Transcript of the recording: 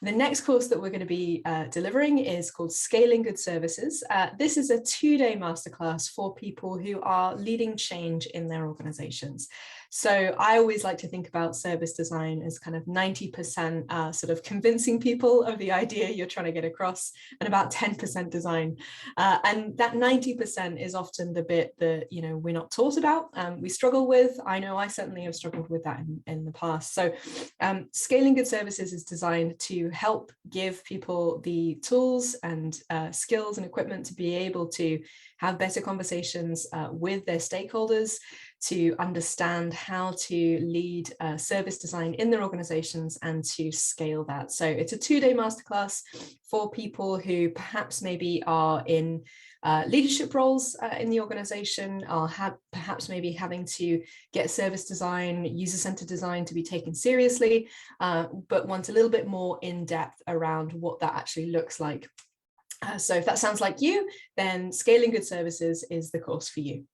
The next course that we're going to be delivering is called Scaling Good Services. This is a 2-day masterclass for people who are leading change in their organizations. So I always like to think about service design as kind of 90% sort of convincing people of the idea you're trying to get across, and about 10% design. And that 90% is often the bit that, you know, we're not taught about, we struggle with. I know I certainly have struggled with that in the past. So Scaling Good Services is designed to help give people the tools and skills and equipment to be able to have better conversations with their stakeholders, to understand how to lead service design in their organizations and to scale that. So it's a 2-day masterclass for people who perhaps maybe are in leadership roles in the organization, or perhaps maybe having to get service design, user-centered design to be taken seriously, but want a little bit more in depth around what that actually looks like. So if that sounds like you, then Scaling Good Services is the course for you.